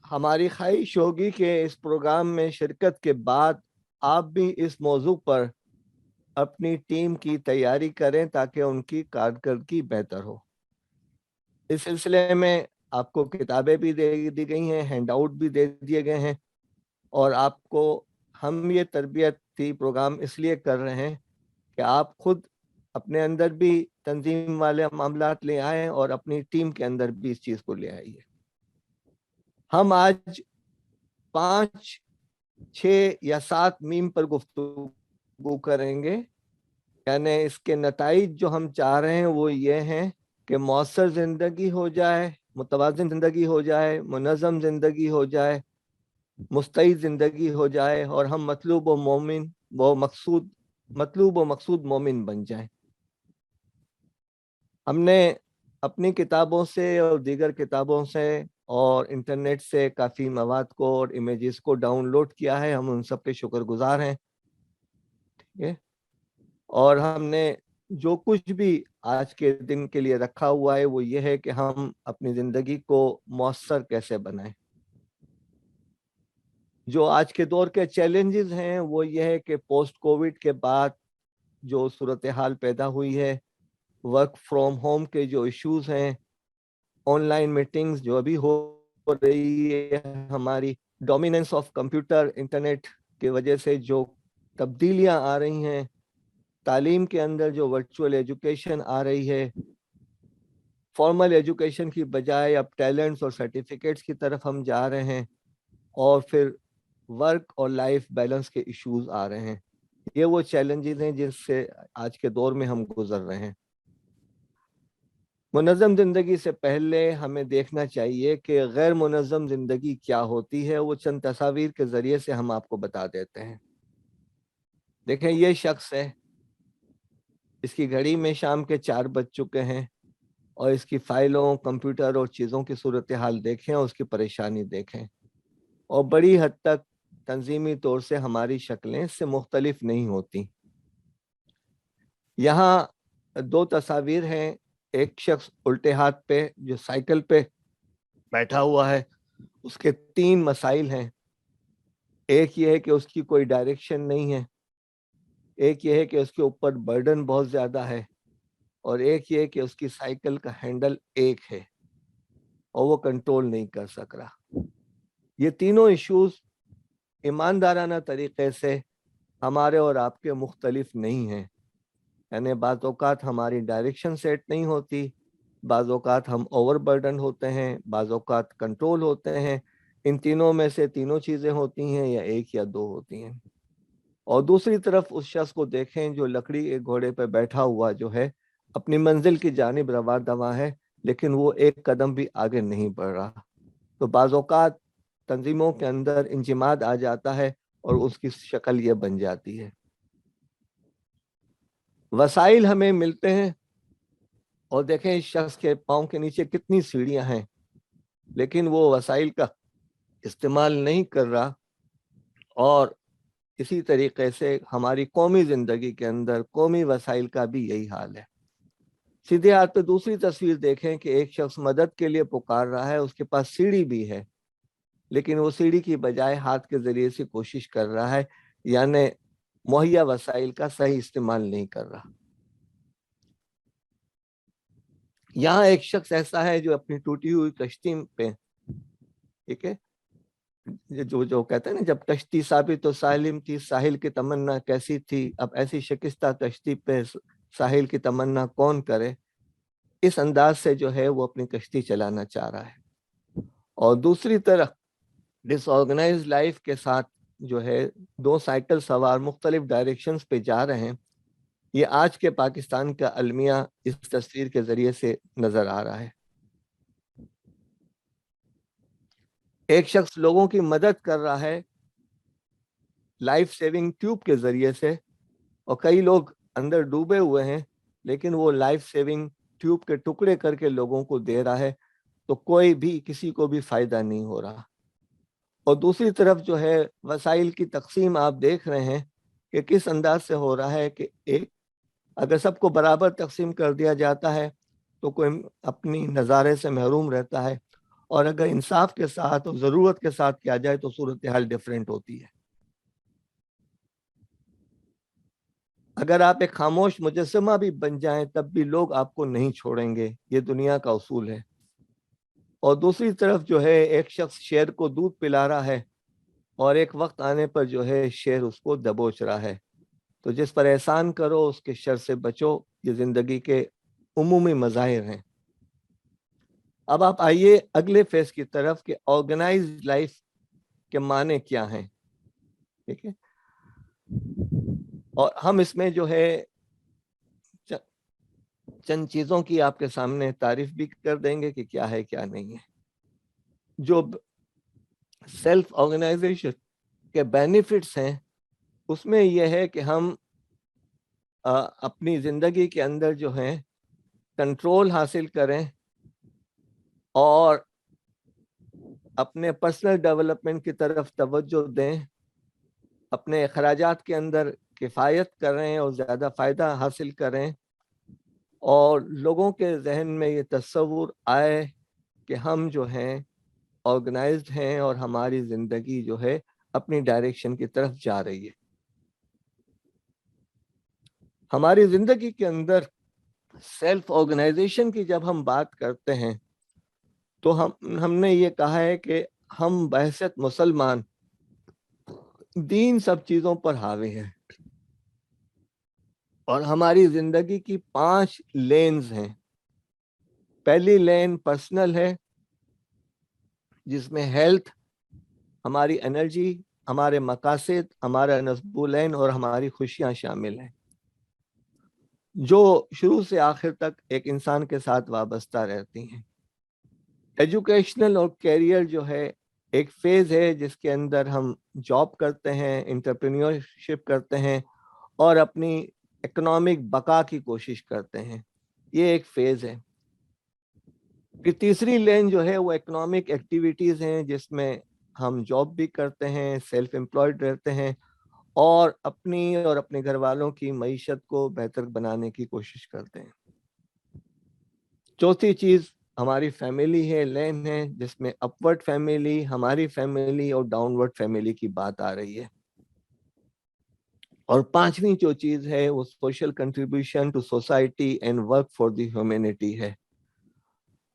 ہماری خواہش ہوگی کہ اس پروگرام میں شرکت کے بعد آپ بھی اس موضوع پر اپنی ٹیم کی تیاری کریں تاکہ ان کی کارکردگی بہتر ہو۔ اس سلسلے میں آپ کو کتابیں بھی دے دی گئی ہیں، ہینڈ آؤٹ بھی دے دیے گئے ہیں، اور آپ کو ہم یہ تربیتی پروگرام اس لیے کر رہے ہیں کہ آپ خود اپنے اندر بھی تنظیم والے معاملات لے آئیں اور اپنی ٹیم کے اندر بھی اس چیز کو لے آئیے۔ ہم آج 5، 6 یا 7 میم پر گفتگو کریں گے، یعنی اس کے نتائج جو ہم چاہ رہے ہیں وہ یہ ہیں کہ مؤثر زندگی ہو جائے، متوازن زندگی ہو جائے، منظم زندگی ہو جائے، مستعد زندگی ہو جائے، اور ہم مطلوب و مقصود مومن بن جائیں۔ ہم نے اپنی کتابوں سے اور دیگر کتابوں سے اور انٹرنیٹ سے کافی مواد کو اور امیجز کو ڈاؤن لوڈ کیا ہے، ہم ان سب کے شکر گزار ہیں، ٹھیک ہے؟ اور ہم نے جو کچھ بھی آج کے دن کے لیے رکھا ہوا ہے وہ یہ ہے کہ ہم اپنی زندگی کو مؤثر کیسے بنائیں۔ جو آج کے دور کے چیلنجز ہیں وہ یہ ہے کہ پوسٹ کووڈ کے بعد جو صورتحال پیدا ہوئی ہے، ورک فرام ہوم کے جو ایشوز ہیں، آن لائن میٹنگز جو ابھی ہو رہی ہے، ہماری ڈومیننس آف کمپیوٹر انٹرنیٹ کی وجہ سے جو تبدیلیاں آ رہی ہیں، تعلیم کے اندر جو ورچوئل ایجوکیشن آ رہی ہے، فارمل ایجوکیشن کی بجائے اب ٹیلنٹس اور سرٹیفکیٹس کی طرف ہم جا رہے ہیں، اور پھر ورک اور لائف بیلنس کے ایشوز آ رہے ہیں۔ یہ وہ چیلنجز ہیں جن سے آج کے دور میں ہم گزر رہے ہیں۔ منظم زندگی سے پہلے ہمیں دیکھنا چاہیے کہ غیر منظم زندگی کیا ہوتی ہے۔ وہ چند تصاویر کے ذریعے سے ہم آپ کو بتا دیتے ہیں۔ دیکھیں، یہ شخص ہے، اس کی گھڑی میں شام کے 4 بج چکے ہیں، اور اس کی فائلوں، کمپیوٹر اور چیزوں کی صورتحال دیکھیں، اور اس کی پریشانی دیکھیں، اور بڑی حد تک تنظیمی طور سے ہماری شکلیں اس سے مختلف نہیں ہوتی۔ یہاں 2 تصاویر ہیں، ایک شخص الٹے ہاتھ پہ جو سائیکل پہ بیٹھا ہوا ہے، اس کے 3 مسائل ہیں۔ ایک یہ ہے کہ اس کی کوئی ڈائریکشن نہیں ہے، ایک یہ ہے کہ اس کے اوپر برڈن بہت زیادہ ہے، اور ایک یہ ہے کہ اس کی سائیکل کا ہینڈل ایک ہے اور وہ کنٹرول نہیں کر سک رہا۔ یہ تینوں ایشوز ایماندارانہ طریقے سے ہمارے اور آپ کے مختلف نہیں ہیں، یعنی بعض اوقات ہماری ڈائریکشن سیٹ نہیں ہوتی، بعض اوقات ہم اوور برڈن ہوتے ہیں، بعض اوقات کنٹرول ہوتے ہیں۔ ان تینوں میں سے تینوں چیزیں ہوتی ہیں یا ایک یا 2 ہوتی ہیں۔ اور دوسری طرف اس شخص کو دیکھیں جو لکڑی کے گھوڑے پہ بیٹھا ہوا جو ہے، اپنی منزل کی جانب رواں دواں ہے، لیکن وہ ایک قدم بھی آگے نہیں بڑھ رہا۔ تو بعض اوقات تنظیموں کے اندر انجماد آ جاتا ہے اور اس کی شکل یہ بن جاتی ہے۔ وسائل ہمیں ملتے ہیں، اور دیکھیں اس شخص کے پاؤں کے نیچے کتنی سیڑھیاں ہیں، لیکن وہ وسائل کا استعمال نہیں کر رہا۔ اور اسی طریقے سے ہماری قومی زندگی کے اندر قومی وسائل کا بھی یہی حال ہے۔ سیدھے ہاتھ پہ دوسری تصویر دیکھیں کہ ایک شخص مدد کے لیے پکار رہا ہے، اس کے پاس سیڑھی بھی ہے، لیکن وہ سیڑھی کی بجائے ہاتھ کے ذریعے سے کوشش کر رہا ہے، یعنی مہیا وسائل کا صحیح استعمال نہیں کر رہا۔ یہاں ایک شخص ایسا ہے جو اپنی ٹوٹی ہوئی کشتی پہ، ٹھیک ہے، جو کہتے ہیں نا، جب کشتی ثابت تو سالم تھی، ساحل کی تمنا کیسی تھی، اب ایسی شکستہ کشتی پہ ساحل کی تمنا کون کرے، اس انداز سے جو ہے وہ اپنی کشتی چلانا چاہ رہا ہے۔ اور دوسری طرف ڈس آرگنائز لائف کے ساتھ جو ہے 2 سائیکل سوار مختلف ڈائریکشنز پہ جا رہے ہیں۔ یہ آج کے پاکستان کا المیہ اس تصویر کے ذریعے سے نظر آ رہا ہے۔ ایک شخص لوگوں کی مدد کر رہا ہے لائف سیونگ ٹیوب کے ذریعے سے، اور کئی لوگ اندر ڈوبے ہوئے ہیں، لیکن وہ لائف سیونگ ٹیوب کے ٹکڑے کر کے لوگوں کو دے رہا ہے، تو کوئی بھی کسی کو بھی فائدہ نہیں ہو رہا۔ اور دوسری طرف جو ہے وسائل کی تقسیم آپ دیکھ رہے ہیں کہ کس انداز سے ہو رہا ہے کہ ایک اگر سب کو برابر تقسیم کر دیا جاتا ہے تو کوئی اپنی نظارے سے محروم رہتا ہے، اور اگر انصاف کے ساتھ اور ضرورت کے ساتھ کیا جائے تو صورتحال ڈیفرنٹ ہوتی ہے. اگر آپ ایک خاموش مجسمہ بھی بن جائیں تب بھی لوگ آپ کو نہیں چھوڑیں گے. یہ دنیا کا اصول ہے. اور دوسری طرف جو ہے ایک شخص شیر کو دودھ پلا رہا ہے اور ایک وقت آنے پر جو ہے شیر اس کو دبوچ رہا ہے. تو جس پر احسان کرو اس کے شر سے بچو. یہ زندگی کے عمومی مظاہر ہیں. اب آپ آئیے اگلے فیز کی طرف کہ آرگنائزڈ لائف کے معنی کیا ہیں. ٹھیک ہے. اور ہم اس میں جو ہے چند چیزوں کی آپ کے سامنے تعریف بھی کر دیں گے کہ کیا ہے کیا نہیں ہے. جو سیلف آرگنائزیشن کے بینیفٹس ہیں اس میں یہ ہے کہ ہم اپنی زندگی کے اندر جو ہے کنٹرول حاصل کریں اور اپنے پرسنل ڈیولپمنٹ کی طرف توجہ دیں. اپنے اخراجات کے اندر کفایت کریں اور زیادہ فائدہ حاصل کریں. اور لوگوں کے ذہن میں یہ تصور آئے کہ ہم جو ہیں آرگنائزڈ ہیں اور ہماری زندگی جو ہے اپنی ڈائریکشن کی طرف جا رہی ہے. ہماری زندگی کے اندر سیلف آرگنائزیشن کی جب ہم بات کرتے ہیں تو ہم نے یہ کہا ہے کہ ہم بحیثیت مسلمان دین سب چیزوں پر حاوی ہیں اور ہماری زندگی کی 5 لینز ہیں. پہلی لین پرسنل ہے جس میں ہیلتھ، ہماری انرجی، ہمارے مقاصد، ہمارا نصب العین اور ہماری خوشیاں شامل ہیں جو شروع سے آخر تک ایک انسان کے ساتھ وابستہ رہتی ہیں. ایجوکیشنل اور کیریئر جو ہے ایک فیز ہے جس کے اندر ہم جاب کرتے ہیں، انٹرپرینیورشپ کرتے ہیں اور اپنی اکنامک بقا کی کوشش کرتے ہیں. یہ ایک فیز ہے. پھر تیسری لین جو ہے وہ اکنامک ایکٹیویٹیز ہیں جس میں ہم جاب بھی کرتے ہیں، سیلف امپلائڈ رہتے ہیں اور اپنی اور اپنے گھر والوں کی معیشت کو بہتر بنانے کی کوشش کرتے ہیں. چوتھی چیز ہماری فیملی ہے، لین ہے جس میں اپورڈ فیملی، ہماری فیملی اور ڈاؤن ورڈ فیملی کی بات آ رہی ہے. اور پانچویں جو چیز ہے وہ social contribution to society and work for the humanity ہے.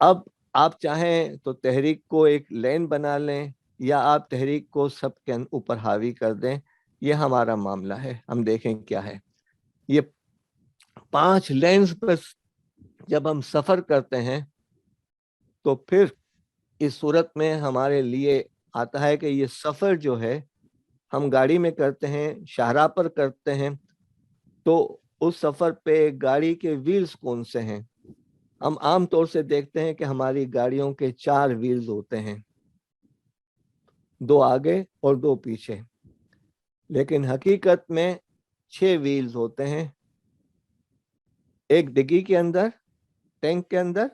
اب آپ چاہیں تو تحریک کو ایک لین بنا لیں یا آپ تحریک کو سب کے اوپر حاوی کر دیں. یہ ہمارا معاملہ ہے. ہم دیکھیں کیا ہے. یہ 5 لینز پر جب ہم سفر کرتے ہیں تو پھر اس صورت میں ہمارے لیے آتا ہے کہ یہ سفر جو ہے ہم گاڑی میں کرتے ہیں، شاہراہ پر کرتے ہیں تو اس سفر پہ گاڑی کے ویلز کون سے ہیں. ہم عام طور سے دیکھتے ہیں کہ ہماری گاڑیوں کے 4 ویلز ہوتے ہیں، 2 آگے اور 2 پیچھے. لیکن حقیقت میں 6 ویلز ہوتے ہیں، ایک ڈگی کے اندر، ٹینک کے اندر،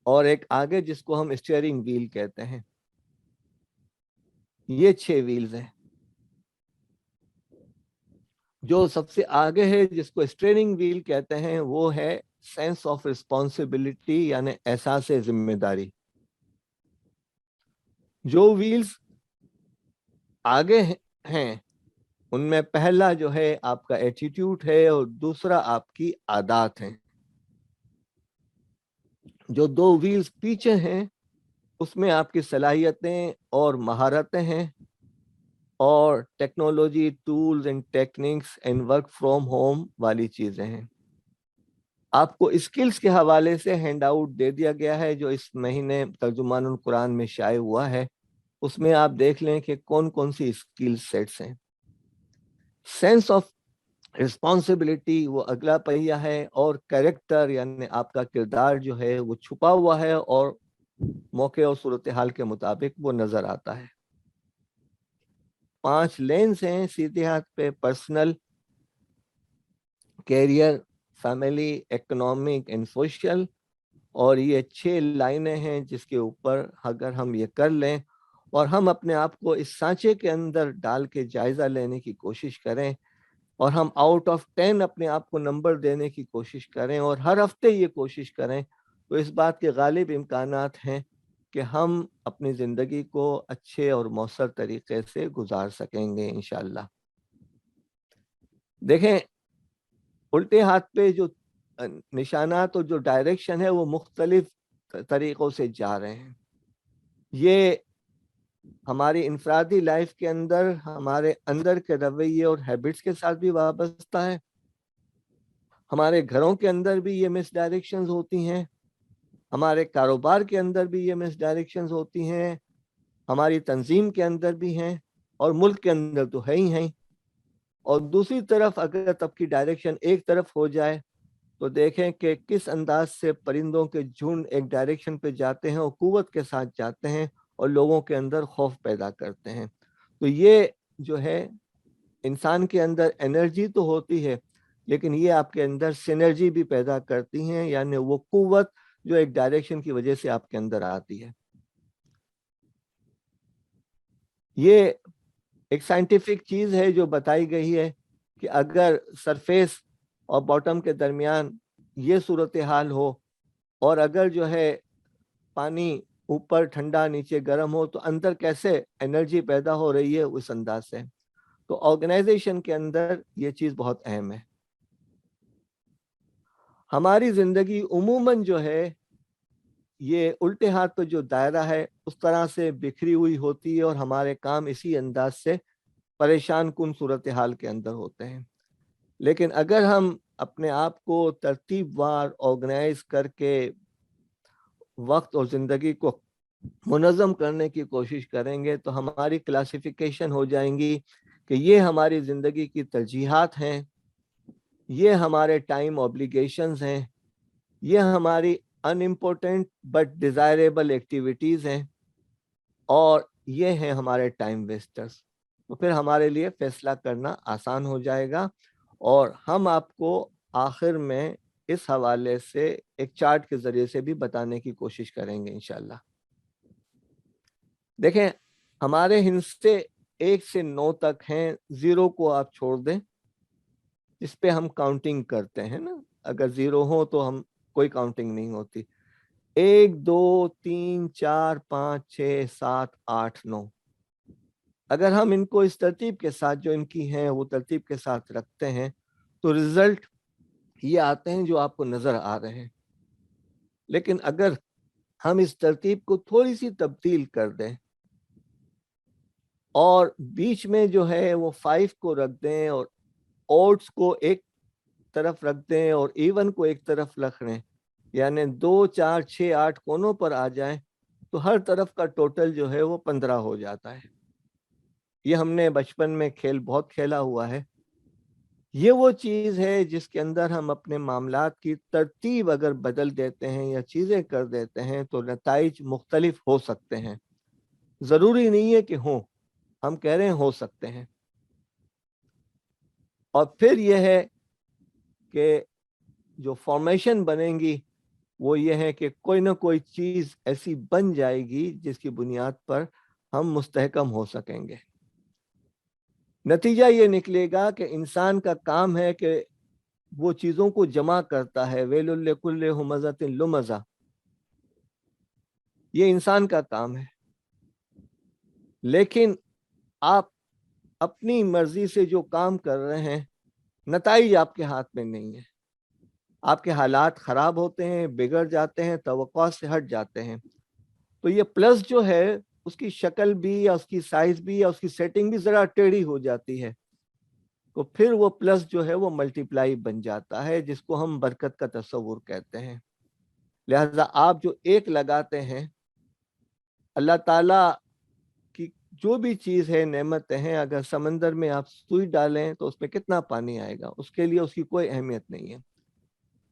اور ایک آگے جس کو ہم اسٹیئرنگ ویل کہتے ہیں. یہ 6 ویلز ہیں. جو سب سے آگے ہے جس کو اسٹیئرنگ ویل کہتے ہیں وہ ہے سینس آف رسپانسبلٹی یعنی احساس ذمہ داری. جو ویلز آگے ہیں ان میں پہلا جو ہے آپ کا ایٹیٹیوڈ ہے اور دوسرا آپ کی عادات ہیں. جو 2 ویلز پیچھے ہیں اس میں آپ کی صلاحیتیں اور مہارتیں ہیں اور technology, tools and techniques and work from home والی چیزیں ہیں. آپ کو اسکلز کے حوالے سے ہینڈ آؤٹ دے دیا گیا ہے جو اس مہینے ترجمان القرآن میں شائع ہوا ہے. اس میں آپ دیکھ لیں کہ کون کون سی اسکل سیٹس ہیں. سینس آف رسپانسبلٹی وہ اگلا پہیہ ہے اور کریکٹر یعنی آپ کا کردار جو ہے وہ چھپا ہوا ہے اور موقع اور صورتحال کے مطابق وہ نظر آتا ہے. 5 لینز ہیں سیدھے ہاتھ پہ: personal, career, family, economic and social. اور یہ 6 لائنیں ہیں جس کے اوپر اگر ہم یہ کر لیں اور ہم اپنے آپ کو اس سانچے کے اندر ڈال کے جائزہ لینے کی کوشش کریں اور ہم آؤٹ آف 10 اپنے آپ کو نمبر دینے کی کوشش کریں اور ہر ہفتے یہ کوشش کریں تو اس بات کے غالب امکانات ہیں کہ ہم اپنی زندگی کو اچھے اور مؤثر طریقے سے گزار سکیں گے انشاءاللہ۔ دیکھیں الٹے ہاتھ پہ جو نشانات اور جو ڈائریکشن ہے وہ مختلف طریقوں سے جا رہے ہیں۔ یہ ہماری انفرادی لائف کے اندر ہمارے اندر کے رویے اور ہیبٹس کے ساتھ بھی وابستہ ہے، ہمارے گھروں کے اندر بھی یہ مس ڈائریکشنز ہوتی ہیں، ہمارے کاروبار کے اندر بھی یہ مس ڈائریکشنز ہوتی ہیں، ہماری تنظیم کے اندر بھی ہیں، اور ملک کے اندر تو ہے ہی ہیں۔ اور دوسری طرف اگر تب کی ڈائریکشن ایک طرف ہو جائے تو دیکھیں کہ کس انداز سے پرندوں کے جھنڈ ایک ڈائریکشن پہ جاتے ہیں اور قوت کے ساتھ جاتے ہیں اور لوگوں کے اندر خوف پیدا کرتے ہیں۔ تو یہ جو ہے انسان کے اندر انرجی تو ہوتی ہے، لیکن یہ آپ کے اندر سینرجی بھی پیدا کرتی ہیں، یعنی وہ قوت جو ایک ڈائریکشن کی وجہ سے آپ کے اندر آتی ہے۔ یہ ایک سائنٹیفک چیز ہے جو بتائی گئی ہے کہ اگر سرفیس اور باٹم کے درمیان یہ صورتحال ہو، اور اگر جو ہے پانی اوپر ٹھنڈا نیچے گرم ہو، تو اندر کیسے انرجی پیدا ہو رہی ہے اس انداز سے۔ تو آرگنائزیشن کے اندر یہ چیز بہت اہم ہے۔ ہماری زندگی عموماً جو ہے یہ الٹے ہاتھ پہ جو دائرہ ہے اس طرح سے بکھری ہوئی ہوتی ہے، اور ہمارے کام اسی انداز سے پریشان کن صورتحال کے اندر ہوتے ہیں۔ لیکن اگر ہم اپنے آپ کو ترتیب وار آرگنائز کر کے وقت اور زندگی کو منظم کرنے کی کوشش کریں گے تو ہماری کلاسیفیکیشن ہو جائیں گی کہ یہ ہماری زندگی کی ترجیحات ہیں، یہ ہمارے ٹائم اوبلیگیشنز ہیں، یہ ہماری ان امپورٹنٹ بٹ ڈیزائریبل ایکٹیویٹیز ہیں، اور یہ ہیں ہمارے ٹائم ویسٹرز۔ تو پھر ہمارے لیے فیصلہ کرنا آسان ہو جائے گا، اور ہم آپ کو آخر میں اس حوالے سے ایک چارٹ کے ذریعے سے بھی بتانے کی کوشش کریں گے انشاءاللہ۔ دیکھیں ہمارے ہندسے 1 سے 9 تک ہیں، 0 کو آپ چھوڑ دیں، اس پہ ہم کاؤنٹنگ کرتے ہیں نا، اگر 0 ہو تو ہم کوئی کاؤنٹنگ نہیں ہوتی۔ 1 2 3 4 5 6 7 8 9، اگر ہم ان کو اس ترتیب کے ساتھ جو ان کی ہیں وہ ترتیب کے ساتھ رکھتے ہیں تو رزلٹ یہ آتے ہیں جو آپ کو نظر آ رہے ہیں۔ لیکن اگر ہم اس ترتیب کو تھوڑی سی تبدیل کر دیں اور بیچ میں جو ہے وہ 5 کو رکھ دیں، اور اوڈس کو ایک طرف رکھ دیں اور ایون کو ایک طرف رکھ لیں، یعنی 2 4 6 8 کونوں پر آ جائیں، تو ہر طرف کا ٹوٹل جو ہے وہ 15 ہو جاتا ہے۔ یہ ہم نے بچپن میں کھیل بہت کھیلا ہوا ہے۔ یہ وہ چیز ہے جس کے اندر ہم اپنے معاملات کی ترتیب اگر بدل دیتے ہیں یا چیزیں کر دیتے ہیں تو نتائج مختلف ہو سکتے ہیں، ضروری نہیں ہے کہ ہوں، ہم کہہ رہے ہیں ہو سکتے ہیں۔ اور پھر یہ ہے کہ جو فارمیشن بنیں گی وہ یہ ہے کہ کوئی نہ کوئی چیز ایسی بن جائے گی جس کی بنیاد پر ہم مستحکم ہو سکیں گے۔ نتیجہ یہ نکلے گا کہ انسان کا کام ہے کہ وہ چیزوں کو جمع کرتا ہے، ویل لکل ہمزۃ لمزہ، یہ انسان کا کام ہے۔ لیکن آپ اپنی مرضی سے جو کام کر رہے ہیں، نتائج آپ کے ہاتھ میں نہیں ہے، آپ کے حالات خراب ہوتے ہیں، بگڑ جاتے ہیں، توقعات سے ہٹ جاتے ہیں۔ تو یہ پلس جو ہے اس کی شکل بھی یا اس کی سائز بھی یا اس کی سیٹنگ بھی ذرا ٹیڑھی ہو جاتی ہے، تو پھر وہ پلس جو ہے وہ ملٹیپلائی بن جاتا ہے، جس کو ہم برکت کا تصور کہتے ہیں۔ لہذا آپ جو ایک لگاتے ہیں، اللہ تعالیٰ کی جو بھی چیز ہے، نعمتیں ہیں، اگر سمندر میں آپ سوئی ڈالیں تو اس میں کتنا پانی آئے گا، اس کے لیے اس کی کوئی اہمیت نہیں ہے۔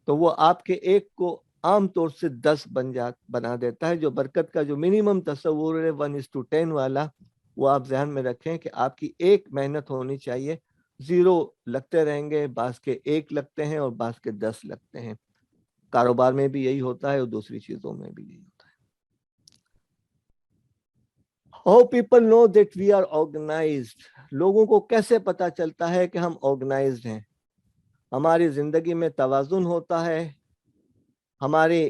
تو وہ آپ کے ایک کو عام طور سے 10 بنا دیتا ہے۔ جو برکت کا جو منیمم تصور ہے 1:10 والا، وہ آپ ذہن میں رکھیں کہ آپ کی ایک محنت ہونی چاہیے۔ 0 لگتے رہیں گے، بعض کے 1 لگتے ہیں اور بعض کے 10 لگتے ہیں۔ کاروبار میں بھی یہی ہوتا ہے اور دوسری چیزوں میں بھی یہی ہوتا ہے۔ How people know that we are organized؟ لوگوں کو کیسے پتا چلتا ہے کہ ہم آرگنائزڈ ہیں؟ ہماری زندگی میں توازن ہوتا ہے، ہماری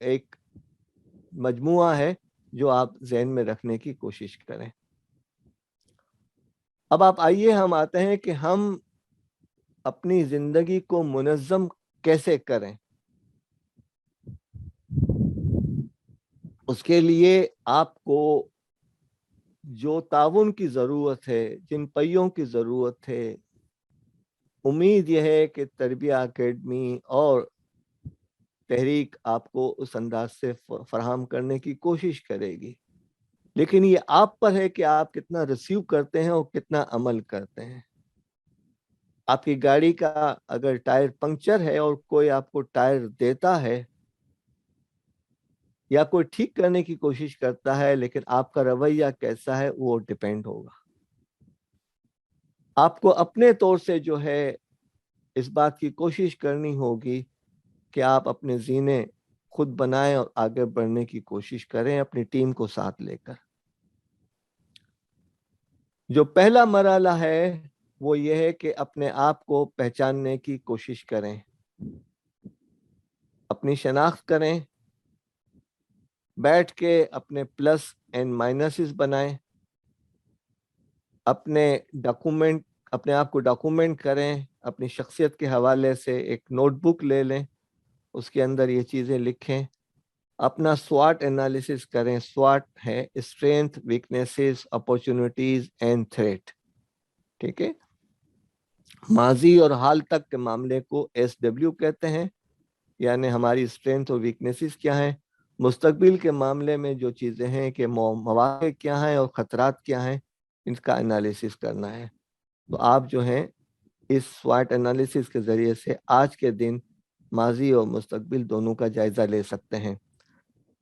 ایک مجموعہ ہے جو آپ ذہن میں رکھنے کی کوشش کریں. اب آپ آئیے ہم آتے ہیں کہ ہم اپنی زندگی کو منظم کیسے کریں. اس کے لیے آپ کو جو تعاون کی ضرورت ہے، جن پہیوں کی ضرورت ہے، امید یہ ہے کہ تربیہ اکیڈمی اور تحریک آپ کو اس انداز سے فراہم کرنے کی کوشش کرے گی. لیکن یہ آپ پر ہے کہ آپ کتنا ریسیو کرتے ہیں اور کتنا عمل کرتے ہیں. آپ کی گاڑی کا اگر ٹائر پنکچر ہے اور کوئی آپ کو ٹائر دیتا ہے یا کوئی ٹھیک کرنے کی کوشش کرتا ہے، لیکن آپ کا رویہ کیسا ہے وہ ڈیپینڈ ہوگا. آپ کو اپنے طور سے جو ہے اس بات کی کوشش کرنی ہوگی کہ آپ اپنے زینے خود بنائیں اور آگے بڑھنے کی کوشش کریں اپنی ٹیم کو ساتھ لے کر. جو پہلا مرحلہ ہے وہ یہ ہے کہ اپنے آپ کو پہچاننے کی کوشش کریں، اپنی شناخت کریں، بیٹھ کے اپنے پلس اینڈ مائنسز بنائیں، اپنے آپ کو ڈاکومنٹ کریں. اپنی شخصیت کے حوالے سے ایک نوٹ بک لے لیں، اس کے اندر یہ چیزیں لکھیں. اپنا سواٹ انالیسس کریں. سواٹ ہے strength, weaknesses, opportunities and threat. ٹھیک ہے. ماضی اور حال تک کے معاملے کو SW کہتے ہیں، یعنی ہماری اسٹرینتھ اور ویکنیسز کیا ہیں. مستقبل کے معاملے میں جو چیزیں ہیں کہ مواقع کیا ہیں اور خطرات کیا ہیں، ان کا انالیسس کرنا ہے. تو آپ جو ہیں اس سواٹ انالیسس کے ذریعے سے آج کے دن ماضی اور مستقبل دونوں کا جائزہ لے سکتے ہیں.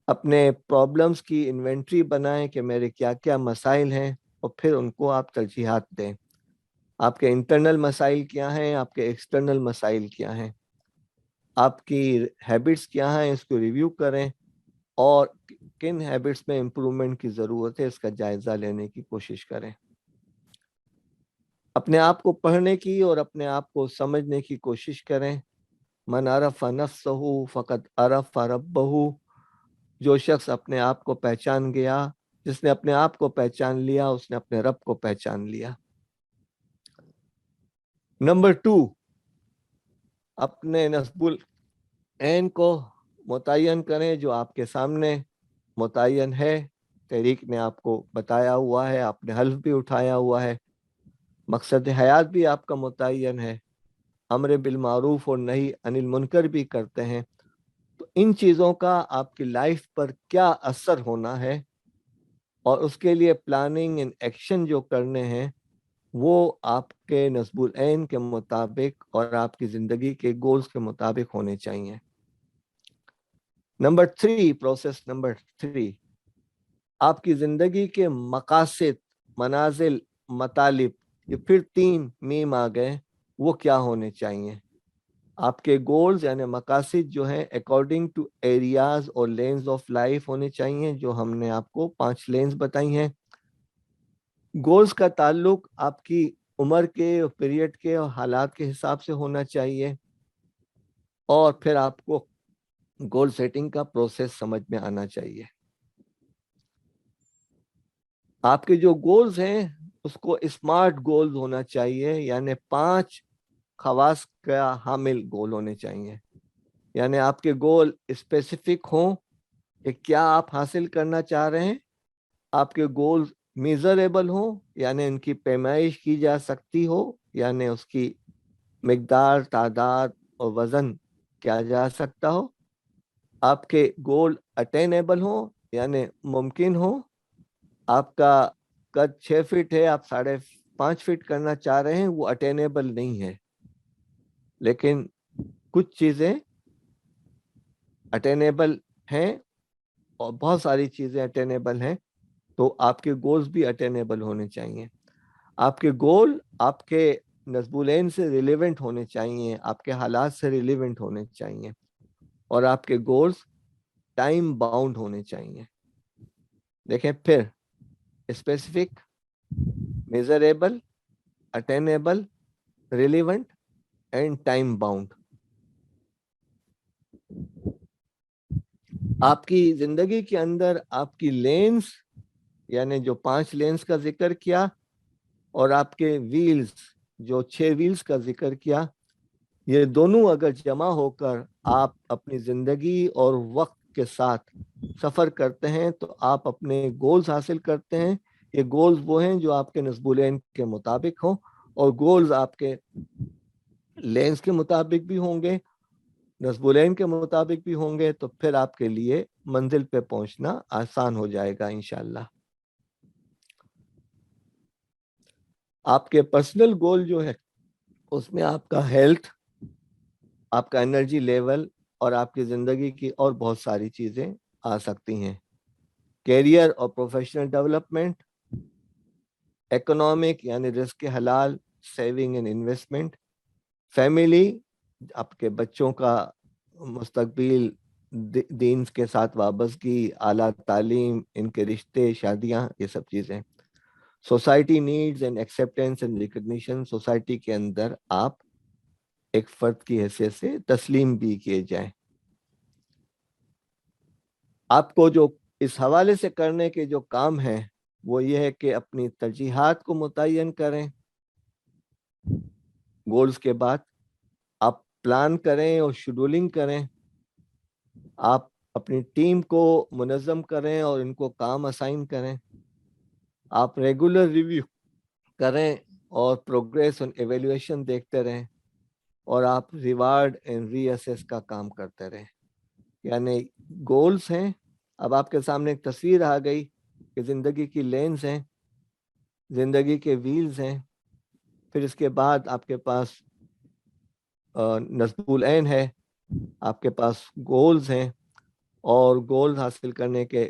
اپنے پرابلمز کی انوینٹری بنائیں کہ میرے کیا کیا مسائل ہیں، اور پھر ان کو آپ ترجیحات دیں. آپ کے انٹرنل مسائل کیا ہیں، آپ کے ایکسٹرنل مسائل کیا ہیں، آپ کی ہیبٹس کیا ہیں، اس کو ریویو کریں اور کن ہیبٹس میں امپرومنٹ کی ضرورت ہے اس کا جائزہ لینے کی کوشش کریں. اپنے آپ کو پڑھنے کی اور اپنے آپ کو سمجھنے کی کوشش کریں. من عرف نفسہ فقد عرف ربہ. جو شخص اپنے آپ کو پہچان گیا، جس نے اپنے آپ کو پہچان لیا، اس نے اپنے رب کو پہچان لیا. نمبر 2، اپنے نصب العین کو متعین کریں جو آپ کے سامنے متعین ہے. تحریک نے آپ کو بتایا ہوا ہے، آپ نے حلف بھی اٹھایا ہوا ہے، مقصد حیات بھی آپ کا متعین ہے، امر بالمعروف اور نہی عن المنکر بھی کرتے ہیں. تو ان چیزوں کا آپ کی لائف پر کیا اثر ہونا ہے اور اس کے لیے پلاننگ اینڈ ایکشن جو کرنے ہیں وہ آپ کے نصب العین کے مطابق اور آپ کی زندگی کے گولز کے مطابق ہونے چاہیے. نمبر 3، پروسیس نمبر 3، آپ کی زندگی کے مقاصد، منازل، مطالب، یہ پھر 3 میم آ گئے، وہ کیا ہونے چاہیے. آپ کے گولز یعنی مقاصد جو ہیں اکارڈنگ ٹو ایریاز اور لینز آف لائف ہونے چاہیے، جو ہم نے آپ کو 5 لینز بتائی ہیں. گولز کا تعلق آپ کی عمر کے اور پیریڈ کے اور حالات کے حساب سے ہونا چاہیے، اور پھر آپ کو گول سیٹنگ کا پروسیس سمجھ میں آنا چاہیے. آپ کے جو گولز ہیں اس کو اسمارٹ گولز ہونا چاہیے، یعنی 5 خواص کا حامل گول ہونے چاہیے. یعنی آپ کے گول اسپیسیفک ہوں کہ کیا آپ حاصل کرنا چاہ رہے ہیں. آپ کے گولز میزریبل ہوں، یعنی ان کی پیمائش کی جا سکتی ہو، یعنی اس کی مقدار، تعداد اور وزن کیا جا سکتا ہو. آپ کے گول اٹینیبل ہوں، یعنی ممکن ہو. آپ کا قد 6 فٹ ہے، آپ 5.5 فٹ کرنا چاہ رہے ہیں، وہ اٹینیبل نہیں ہے. لیکن کچھ چیزیں اٹینیبل ہیں اور بہت ساری چیزیں اٹینیبل ہیں، تو آپ کے گولز بھی اٹینیبل ہونے چاہیے. آپ کے گول آپ کے نصب العین سے ریلیونٹ ہونے چاہیے، آپ کے حالات سے ریلیونٹ ہونے چاہیے، اور آپ کے گولز ٹائم باؤنڈ ہونے چاہیے. دیکھیں پھر specific, miserable, attainable, relevant and time bound. آپ کی زندگی کے اندر آپ کی لینس، یعنی جو 5 لینس کا ذکر کیا، اور آپ کے ویلز جو 6 ویلز کا ذکر کیا، یہ دونوں اگر جمع ہو کر آپ اپنی زندگی اور وقت کے ساتھ سفر کرتے ہیں تو آپ اپنے گولز حاصل کرتے ہیں۔ یہ گولز وہ ہیں جو آپ کے نصب العین کے مطابق ہوں، اور گولز آپ کے لینس کے مطابق بھی ہوں گے، نصب العین کے مطابق بھی ہوں گے، تو پھر آپ کے لیے منزل پہ پہنچنا آسان ہو جائے گا انشاءاللہ۔ آپ کے پرسنل گول جو ہے اس میں آپ کا ہیلتھ، آپ کا انرجی لیول اور آپ کی زندگی کی اور بہت ساری چیزیں آ سکتی ہیں۔ کیریئر اور پروفیشنل ڈیولپمنٹ، اکنامک یعنی رزق حلال، سیونگ اینڈ انویسٹمنٹ، فیملی آپ کے بچوں کا مستقبل، دین کے ساتھ وابستگی، اعلیٰ تعلیم، ان کے رشتے، شادیاں، یہ سب چیزیں۔ Society needs and acceptance and recognition, society کے اندر آپ ایک فرد کی حیثیت سے تسلیم بھی کیے جائیں۔ آپ کو جو اس حوالے سے کرنے کے جو کام ہیں وہ یہ ہے کہ اپنی ترجیحات کو متعین کریں، گولز کے بعد آپ پلان کریں اور شیڈولنگ کریں، آپ اپنی ٹیم کو منظم کریں اور ان کو کام اسائن کریں، آپ ریگولر ریویو کریں اور پروگریس اور ایویلیویشن دیکھتے رہیں، اور آپ ریوارڈ اینڈ ری اسیس کا کام کرتے رہیں۔ یعنی گولز ہیں، اب آپ کے سامنے ایک تصویر آ گئی کہ زندگی کی لینز ہیں، زندگی کے ویلز ہیں، پھر اس کے بعد آپ کے پاس نصب العین ہے، آپ کے پاس گولز ہیں، اور گولز حاصل کرنے کے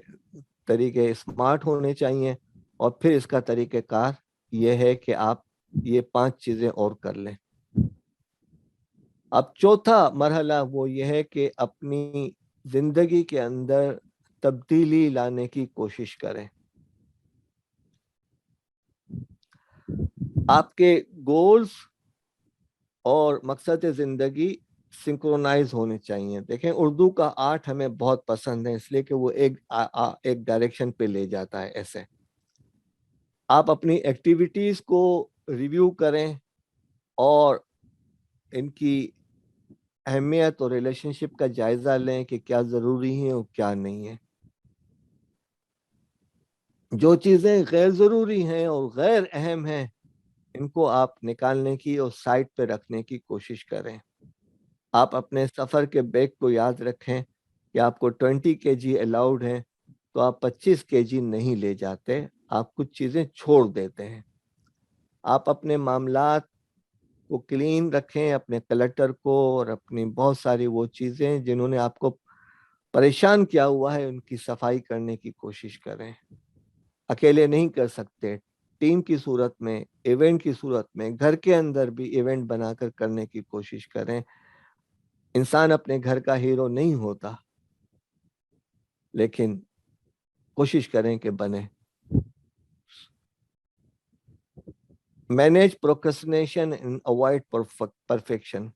طریقے اسمارٹ ہونے چاہیے، اور پھر اس کا طریقہ کار یہ ہے کہ آپ یہ 5 چیزیں اور کر لیں۔ اب چوتھا مرحلہ وہ یہ ہے کہ اپنی زندگی کے اندر تبدیلی لانے کی کوشش کریں۔ آپ کے گولز اور مقصد زندگی سنکرونائز ہونے چاہیے۔ دیکھیں اردو کا 8 ہمیں بہت پسند ہے، اس لیے کہ وہ ایک ڈائریکشن پہ لے جاتا ہے۔ ایسے آپ اپنی ایکٹیویٹیز کو ریویو کریں اور ان کی اہمیت اور ریلیشن شپ کا جائزہ لیں کہ کیا ضروری ہیں اور کیا نہیں ہے۔ جو چیزیں غیر ضروری ہیں اور غیر اہم ہیں ان کو آپ نکالنے کی اور سائٹ پہ رکھنے کی کوشش کریں۔ آپ اپنے سفر کے بیگ کو یاد رکھیں کہ آپ کو 20 kg الاؤڈ ہیں، تو آپ 25 kg نہیں لے جاتے، آپ کچھ چیزیں چھوڑ دیتے ہیں۔ آپ اپنے معاملات کو کلین رکھیں، اپنے کلٹر کو، اور اپنی بہت ساری وہ چیزیں جنہوں نے آپ کو پریشان کیا ہوا ہے ان کی صفائی کرنے کی کوشش کریں۔ اکیلے نہیں کر سکتے، ٹیم کی صورت میں، ایونٹ کی صورت میں، گھر کے اندر بھی ایونٹ بنا کر کرنے کی کوشش کریں۔ انسان اپنے گھر کا ہیرو نہیں ہوتا، لیکن کوشش کریں کہ بنے۔ Manage procrastination and avoid perfection.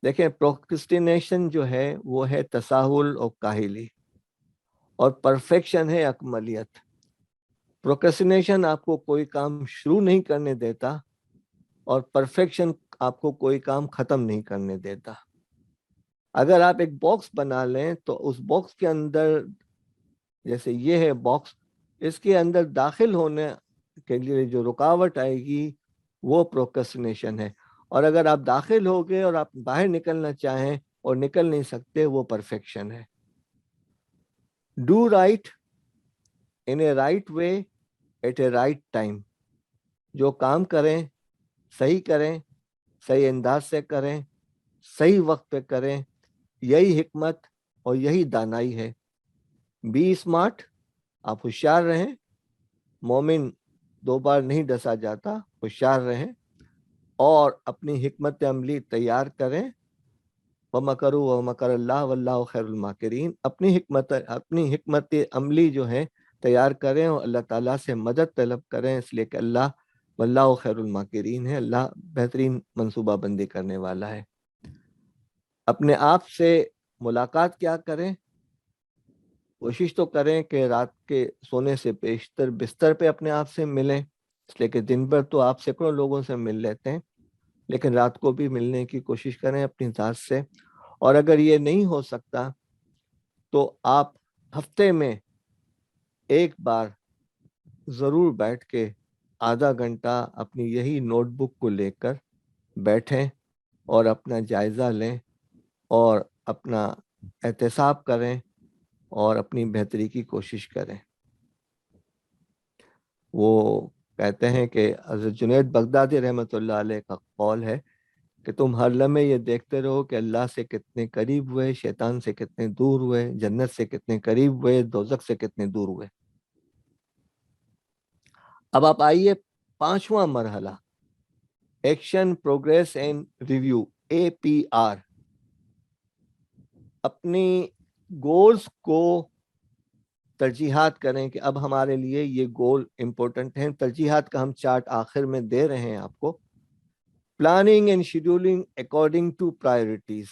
دیکھیں پروکرسٹینیشن جو ہے وہ ہے تساہل اور کاہلی، اور پرفیکشن ہے اکملیت۔ پروکرسٹینیشن آپ کو کوئی کام شروع نہیں کرنے دیتا، اور پرفیکشن آپ کو کوئی کام ختم نہیں کرنے دیتا۔ اگر آپ ایک باکس بنا لیں تو اس باکس کے اندر، جیسے یہ ہے باکس، اس کے اندر داخل ہونے کے لیے جو رکاوٹ آئے گی وہ پروکرسٹینیشن ہے، اور اگر آپ داخل ہو گئے اور آپ باہر نکلنا چاہیں اور نکل نہیں سکتے، وہ پرفیکشن ہے۔ Do right in a right way at a right time. جو کام کریں صحیح کریں، صحیح انداز سے کریں، صحیح وقت پہ کریں، یہی حکمت اور یہی دانائی ہے۔ بی اسمارٹ، آپ ہوشیار رہیں، مومن 2 بار نہیں ڈسا جاتا، ہوشیار رہیں اور اپنی حکمت عملی تیار کریں۔ وَمَكَرُوا وَمَكَرَ اللَّهُ وَاللَّهُ خَيْرُ الْمَاكِرِينَ۔ اپنی حکمت عملی جو ہے تیار کریں اور اللہ تعالیٰ سے مدد طلب کریں، اس لیے کہ اللہ واللہ خیر الماکرین ہے، اللہ بہترین منصوبہ بندی کرنے والا ہے۔ اپنے آپ سے ملاقات کیا کریں؟ کوشش تو کریں کہ رات کے سونے سے بیشتر بستر پہ اپنے آپ سے ملیں، اس لیے کہ دن بھر تو آپ سینکڑوں لوگوں سے مل لیتے ہیں، لیکن رات کو بھی ملنے کی کوشش کریں اپنی ذات سے. اور اگر یہ نہیں ہو سکتا تو آپ ہفتے میں ایک بار ضرور بیٹھ کے آدھا گھنٹہ اپنی یہی نوٹ بک کو لے کر بیٹھیں اور اپنا جائزہ لیں اور اپنا احتساب کریں اور اپنی بہتری کی کوشش کریں. وہ کہتے ہیں کہ حضرت جنید بغدادی رحمۃ اللہ علیہ کا قول ہے کہ تم ہر لمحے یہ دیکھتے رہو کہ اللہ سے کتنے قریب ہوئے، شیطان سے کتنے دور ہوئے، جنت سے کتنے قریب ہوئے، دوزخ سے کتنے دور ہوئے. اب آپ آئیے 5واں مرحلہ، action progress and review, APR. اپنی گولز کو ترجیحات کریں کہ اب ہمارے لیے یہ گول امپورٹنٹ ہیں. ترجیحات کا ہم چارٹ آخر میں دے رہے ہیں آپ کو. Planning and scheduling according to priorities.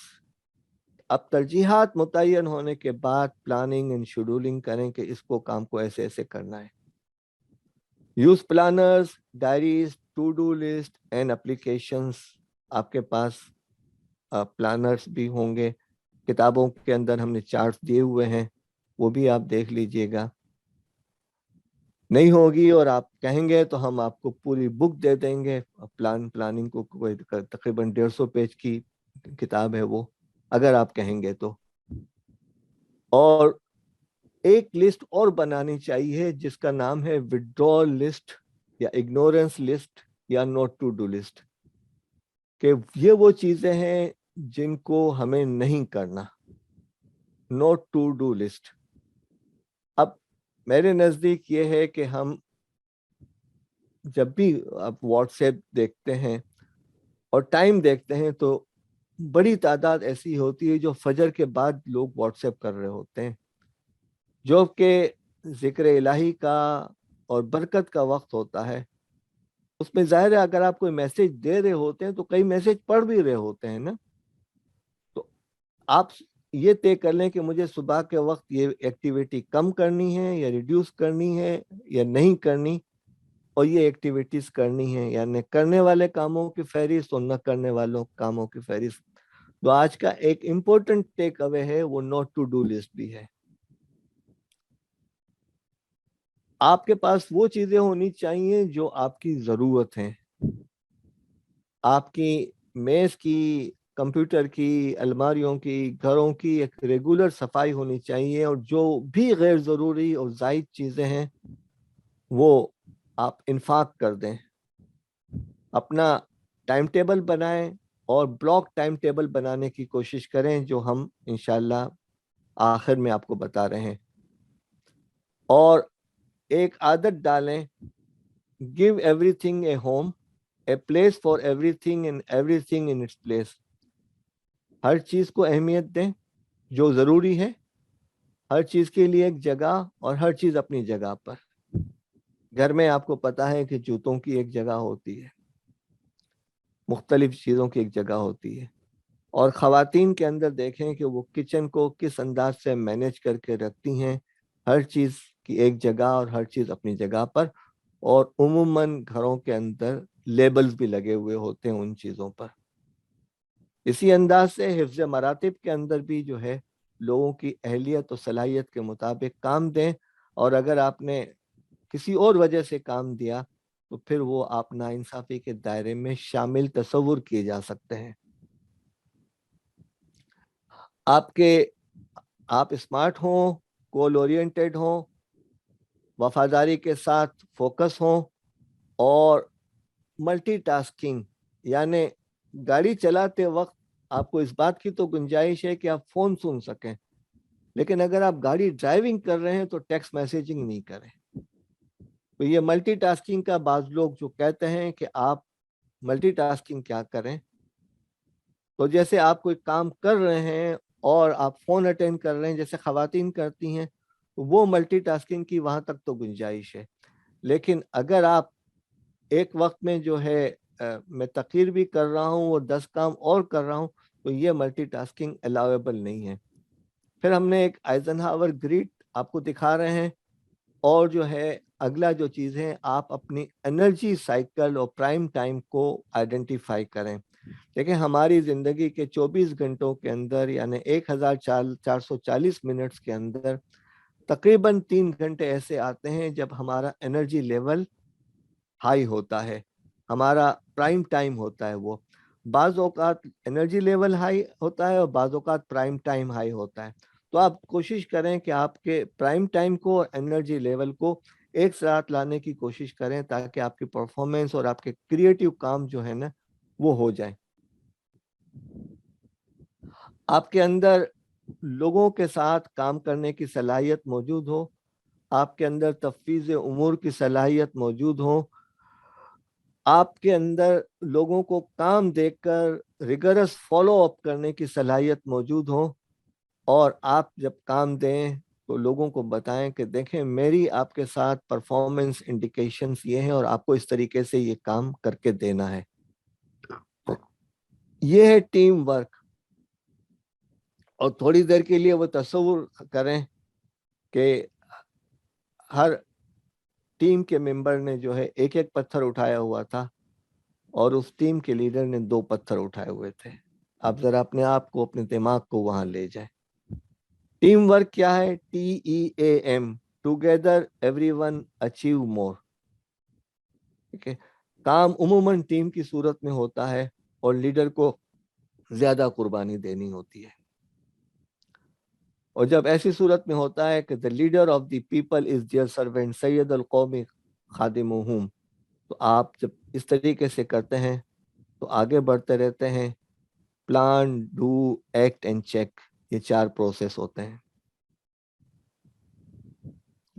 اب ترجیحات متعین ہونے کے بعد پلاننگ اینڈ شیڈولنگ کریں کہ اس کو کام کو ایسے ایسے کرنا ہے. Use planners, diaries, to do list and applications. آپ کے پاس پلانرز بھی ہوں گے، کتابوں کے اندر ہم نے چارٹ دیے ہوئے ہیں، وہ بھی آپ دیکھ لیجئے گا. نہیں ہوگی اور آپ کہیں گے تو ہم آپ کو پوری بک دے دیں گے. پلاننگ کو تقریباً 150 پیج کی کتاب ہے وہ، اگر آپ کہیں گے تو. اور ایک لسٹ اور بنانی چاہیے جس کا نام ہے withdrawal لسٹ یا اگنورنس لسٹ یا نوٹ ٹو ڈو لسٹ، کہ یہ وہ چیزیں ہیں جن کو ہمیں نہیں کرنا. Not to do list. اب میرے نزدیک یہ ہے کہ ہم جب بھی آپ واٹس ایپ دیکھتے ہیں اور ٹائم دیکھتے ہیں تو بڑی تعداد ایسی ہوتی ہے جو فجر کے بعد لوگ واٹس ایپ کر رہے ہوتے ہیں، جو کہ ذکر الہی کا اور برکت کا وقت ہوتا ہے. اس میں ظاہر ہے اگر آپ کوئی میسج دے رہے ہوتے ہیں تو کئی میسج پڑھ بھی رہے ہوتے ہیں نا. تو آپ یہ طے کر لیں کہ مجھے صبح کے وقت یہ ایکٹیویٹی کم کرنی ہے یا ریڈیوس کرنی ہے یا نہیں کرنی، اور یہ ایکٹیویٹیز کرنی ہے، یعنی کرنے والے کاموں کی فہرست اور نہ کرنے والوں کاموں کی فہرست. تو آج کا ایک امپورٹنٹ ٹیک اوے ہے وہ نوٹ ٹو ڈو لسٹ بھی ہے. آپ کے پاس وہ چیزیں ہونی چاہیے جو آپ کی ضرورت ہیں. آپ کی میز کی، کمپیوٹر کی، الماریوں کی، گھروں کی ایک ریگولر صفائی ہونی چاہیے، اور جو بھی غیر ضروری اور زائد چیزیں ہیں وہ آپ انفاق کر دیں. اپنا ٹائم ٹیبل بنائیں اور بلاک ٹائم ٹیبل بنانے کی کوشش کریں جو ہم انشاءاللہ آخر میں آپ کو بتا رہے ہیں. اور ایک عادت ڈالیں، give everything a home, a place for everything and everything in its place. ہر چیز کو اہمیت دیں جو ضروری ہے، ہر چیز کے لیے ایک جگہ اور ہر چیز اپنی جگہ پر. گھر میں آپ کو پتا ہے کہ جوتوں کی ایک جگہ ہوتی ہے، مختلف چیزوں کی ایک جگہ ہوتی ہے. اور خواتین کے اندر دیکھیں کہ وہ کچن کو کس انداز سے مینیج کر کے رکھتی ہیں، ہر چیز کی ایک جگہ اور ہر چیز اپنی جگہ پر. اور عموماً گھروں کے اندر لیبلز بھی لگے ہوئے ہوتے ہیں ان چیزوں پر. اسی انداز سے حفظ مراتب کے اندر بھی جو ہے لوگوں کی اہلیت و صلاحیت کے مطابق کام دیں، اور اگر آپ نے کسی اور وجہ سے کام دیا تو پھر وہ آپ ناانصافی کے دائرے میں شامل تصور کیے جا سکتے ہیں. آپ اسمارٹ ہوں، گول اورینٹڈ ہوں، وفاداری کے ساتھ فوکس ہوں، اور ملٹی ٹاسکنگ، یعنی گاڑی چلاتے وقت آپ کو اس بات کی تو گنجائش ہے کہ آپ فون سن سکیں، لیکن اگر آپ گاڑی ڈرائیونگ کر رہے ہیں تو ٹیکسٹ میسیجنگ نہیں کریں. تو یہ ملٹی ٹاسکنگ کا بعض لوگ جو کہتے ہیں کہ آپ ملٹی ٹاسکنگ کیا کریں، تو جیسے آپ کوئی کام کر رہے ہیں اور آپ فون اٹینڈ کر رہے ہیں جیسے خواتین کرتی ہیں، تو وہ ملٹی ٹاسکنگ کی وہاں تک تو گنجائش ہے. لیکن اگر آپ ایک وقت میں جو ہے میں تقریر بھی کر رہا ہوں اور 10 کام اور کر رہا ہوں، تو یہ ملٹی ٹاسکنگ الاویبل نہیں ہے. پھر ہم نے ایک آئزن ہاور گریڈ آپ کو دکھا رہے ہیں. اور جو ہے اگلا جو چیز ہے, آپ اپنی انرجی سائیکل اور پرائم ٹائم کو آئیڈینٹیفائی کریں. دیکھیں ہماری زندگی کے 24 گھنٹوں کے اندر یعنی 1440 منٹس کے اندر تقریباً 3 گھنٹے ایسے آتے ہیں جب ہمارا انرجی لیول ہائی ہوتا ہے, ہمارا پرائم ٹائم ہوتا ہے. وہ بعض اوقات انرجی لیول ہائی ہوتا ہے اور بعض اوقات پرائم ٹائم ہائی ہوتا ہے. تو آپ کوشش کریں کہ آپ کے پرائم ٹائم کو اور انرجی لیول کو ایک ساتھ لانے کی کوشش کریں تاکہ آپ کی پرفارمنس اور آپ کے کریٹیو کام جو ہے نا وہ ہو جائیں. آپ کے اندر لوگوں کے ساتھ کام کرنے کی صلاحیت موجود ہو, آپ کے اندر تفویض امور کی صلاحیت موجود ہو, آپ کے اندر لوگوں کو کام دیکھ کر ریگرس فالو اپ کرنے کی صلاحیت موجود ہو, اور آپ جب کام دیں تو لوگوں کو بتائیں کہ دیکھیں میری آپ کے ساتھ پرفارمنس انڈیکیشنز یہ ہیں اور آپ کو اس طریقے سے یہ کام کر کے دینا ہے. یہ ہے ٹیم ورک. اور تھوڑی دیر کے لیے وہ تصور کریں کہ ہر ٹیم کے ممبر نے جو ہے ایک ایک پتھر اٹھایا ہوا تھا اور اس ٹیم کے لیڈر نے 2 پتھر اٹھائے ہوئے تھے. آپ ذرا اپنے آپ کو, اپنے دماغ کو وہاں لے جائیں. ٹیم ورک کیا ہے؟ TEAM, together every one achieve more. ٹھیک ہے, کام عموماً ٹیم کی صورت میں ہوتا ہے اور لیڈر کو زیادہ قربانی دینی ہوتی ہے. اور جب ایسی صورت میں ہوتا ہے کہ the leader of the people is their servant سید القوم خادمہم, تو آپ جب اس طریقے سے کرتے ہیں تو آگے بڑھتے رہتے ہیں. Plan, do, act and check, یہ 4 پروسیس ہوتے ہیں.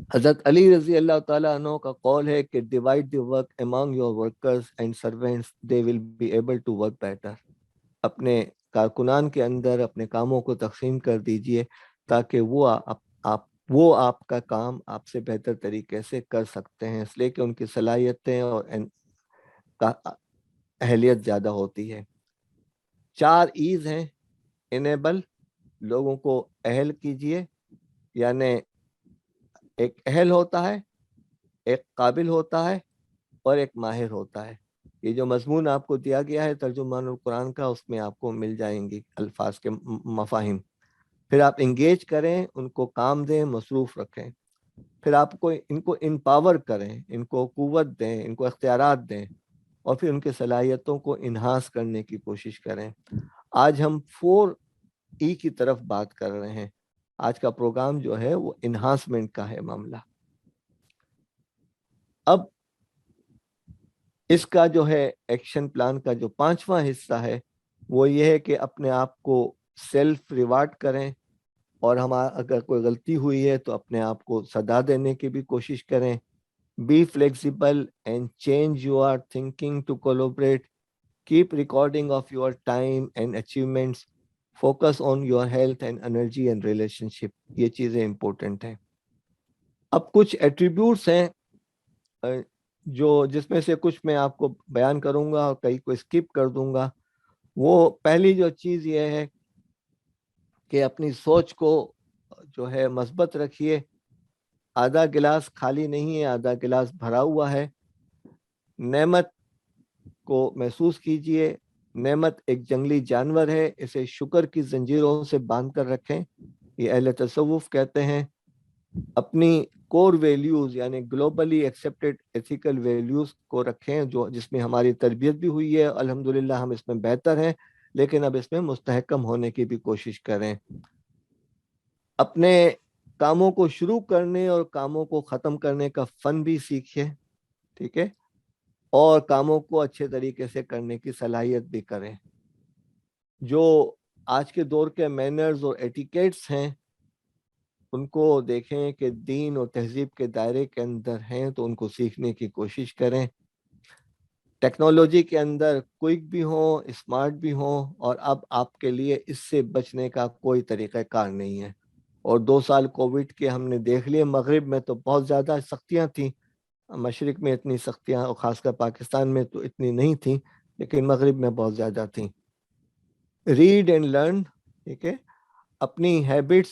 حضرت علی رضی اللہ تعالیٰ عنہ کا قول ہے کہ divide the work among your workers and servants, they will be able to work better. اپنے کارکنان کے اندر اپنے کاموں کو تقسیم کر دیجئے تاکہ وہ آپ کا کام آپ سے بہتر طریقے سے کر سکتے ہیں, اس لیے کہ ان کی صلاحیتیں اور اہلیت زیادہ ہوتی ہے. 4 ایز ہیں. انیبل, لوگوں کو اہل کیجئے, یعنی ایک اہل ہوتا ہے, ایک قابل ہوتا ہے اور ایک ماہر ہوتا ہے. یہ جو مضمون آپ کو دیا گیا ہے ترجمان القرآن کا, اس میں آپ کو مل جائیں گی الفاظ کے مفاہیم. پھر آپ انگیج کریں, ان کو کام دیں, مصروف رکھیں. پھر آپ کو ان کو امپاور کریں, ان کو قوت دیں, ان کو اختیارات دیں, اور پھر ان کے صلاحیتوں کو انہانس کرنے کی کوشش کریں. آج ہم 4E کی طرف بات کر رہے ہیں. آج کا پروگرام جو ہے وہ انہانسمنٹ کا ہے معاملہ. اب اس کا جو ہے ایکشن پلان کا جو 5واں حصہ ہے وہ یہ ہے کہ اپنے آپ کو سیلف ریوارڈ کریں, اور اگر کوئی غلطی ہوئی ہے تو اپنے آپ کو سزا دینے کی بھی کوشش کریں. Be flexible and change your thinking to collaborate. Keep recording of your time and achievements. Focus on your health and energy and relationship. یہ چیزیں امپورٹنٹ ہیں. اب کچھ ایٹریبیوٹس ہیں جس میں سے کچھ میں آپ کو بیان کروں گا اور کئی کو اسکپ کر دوں گا. وہ پہلی جو چیز یہ ہے کہ اپنی سوچ کو جو ہے مثبت رکھیے. آدھا گلاس خالی نہیں ہے, آدھا گلاس بھرا ہوا ہے. نعمت کو محسوس کیجئے. نعمت ایک جنگلی جانور ہے, اسے شکر کی زنجیروں سے باندھ کر رکھیں. یہ اہل تصوف کہتے ہیں. اپنی کور ویلیوز یعنی گلوبلی ایکسیپٹڈ ایتھیکل ویلیوز کو رکھیں, جس میں ہماری تربیت بھی ہوئی ہے, الحمدللہ ہم اس میں بہتر ہیں, لیکن اب اس میں مستحکم ہونے کی بھی کوشش کریں. اپنے کاموں کو شروع کرنے اور کاموں کو ختم کرنے کا فن بھی سیکھیں. ٹھیک ہے, اور کاموں کو اچھے طریقے سے کرنے کی صلاحیت بھی کریں. جو آج کے دور کے مینرز اور ایٹیکیٹس ہیں ان کو دیکھیں کہ دین اور تہذیب کے دائرے کے اندر ہیں تو ان کو سیکھنے کی کوشش کریں. ٹیکنالوجی کے اندر کوئک بھی ہوں, اسمارٹ بھی ہوں, اور اب آپ کے لیے اس سے بچنے کا کوئی طریقہ کار نہیں ہے. اور 2 سال کووڈ کے ہم نے دیکھ لیے. مغرب میں تو بہت زیادہ سختیاں تھیں, مشرق میں اتنی سختیاں اور خاص کر پاکستان میں تو اتنی نہیں تھیں, لیکن مغرب میں بہت زیادہ تھیں. Read and learn. ٹھیک ہے, اپنی ہیبٹس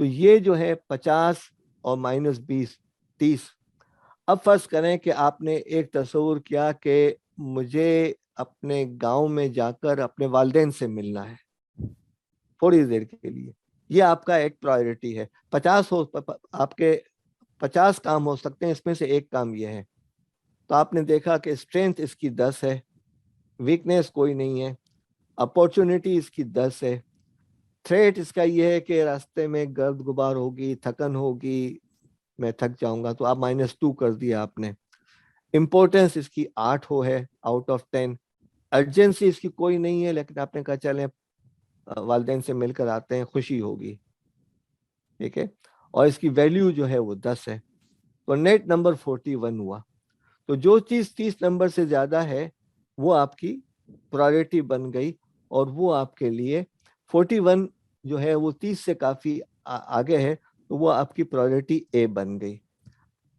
تو یہ جو ہے 50 اور -20 30. اب فرض کریں کہ آپ نے ایک تصور کیا کہ مجھے اپنے گاؤں میں جا کر اپنے والدین سے ملنا ہے تھوڑی دیر کے لیے، یہ آپ کا ایک پرائیورٹی ہے. 50 آپ کے 50 کام ہو سکتے ہیں، اس میں سے ایک کام یہ ہے. تو آپ نے دیکھا کہ اسٹرینتھ اس کی 10 ہے، ویکنیس کوئی نہیں ہے، اپورچونٹی اس کی 10 ہے، تھریٹ اس کا یہ ہے کہ راستے میں گرد غبار ہوگی، تھکن ہوگی، میں تھک جاؤں گا، تو آپ -2 کر دیا آپ نے. امپورٹنس اس کی 8 ہے آؤٹ آف 10. ارجنسی اس کی کوئی نہیں ہے، لیکن آپ نے کہا چلیں والدین سے مل کر آتے ہیں، خوشی ہوگی، ٹھیک ہے، اور اس کی ویلیو جو ہے وہ 10 ہے. تو نیٹ نمبر 41 ہوا. تو جو چیز 30 نمبر سے زیادہ ہے وہ آپ کی پرائیورٹی بن گئی، اور وہ آپ کے لیے 41 جو ہے وہ 30 سے کافی آگے ہے، تو وہ آپ کی پرائیورٹی اے بن گئی.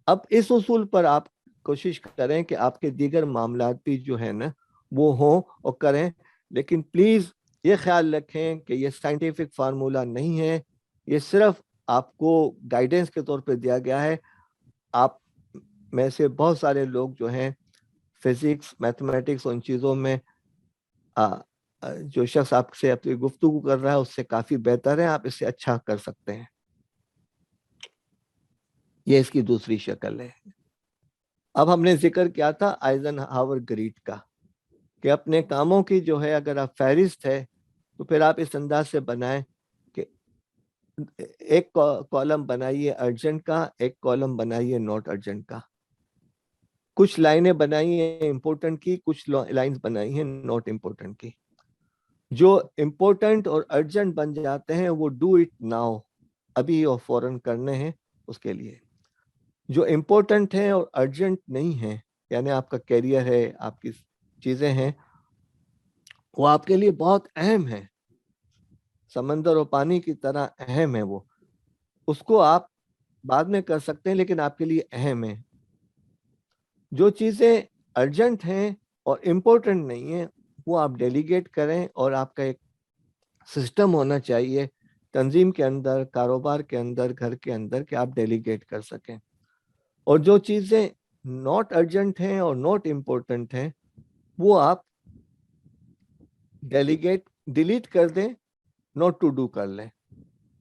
اب اس اصول پر آپ کوشش کریں کہ آپ کے دیگر معاملات بھی جو ہے نا وہ ہوں اور کریں، لیکن پلیز یہ خیال رکھیں کہ یہ سائنٹیفک فارمولہ نہیں ہے، یہ صرف آپ کو گائیڈنس کے طور پہ دیا گیا ہے. آپ میں سے بہت سارے لوگ جو ہیں فزکس، میتھمیٹکس، ان چیزوں میں جو شخص آپ سے اپنی گفتگو کر رہا ہے اس سے کافی بہتر ہے، آپ اس سے اچھا کر سکتے ہیں. یہ اس کی دوسری شکل ہے. اب ہم نے ذکر کیا تھا آئزن ہاور گریڈ کا، کہ اپنے کاموں کی جو ہے اگر آپ فہرست ہے تو پھر آپ اس انداز سے بنائیں کہ ایک کالم بنائیے ارجنٹ کا، ایک کالم بنائیے ناٹ ارجنٹ کا. کچھ لائنیں بنائی ہیں امپورٹنٹ کی، کچھ لائنز بنائی ہیں ناٹ امپورٹنٹ کی. جو امپورٹنٹ اور ارجنٹ بن جاتے ہیں وہ ڈو اٹ ناؤ، ابھی اور فوراً کرنے ہیں اس کے لیے. جو امپورٹنٹ ہیں اور ارجنٹ نہیں ہیں، یعنی آپ کا کیریئر ہے، آپ کی چیزیں ہیں، وہ آپ کے لیے بہت اہم ہے، سمندر و پانی کی طرح اہم ہے، وہ اس کو آپ بعد میں کر سکتے ہیں لیکن آپ کے لیے اہم ہے. جو چیزیں ارجنٹ ہیں اور امپورٹنٹ نہیں ہیں وہ آپ ڈیلیگیٹ کریں، اور آپ کا ایک سسٹم ہونا چاہیے تنظیم کے اندر، کاروبار کے اندر، گھر کے اندر، کہ آپ ڈیلیگیٹ کر سکیں. اور جو چیزیں ناٹ ارجنٹ ہیں اور ناٹ امپورٹنٹ ہیں وہ آپ ڈیلیٹ کر دیں، نوٹ ٹو ڈو کر لیں.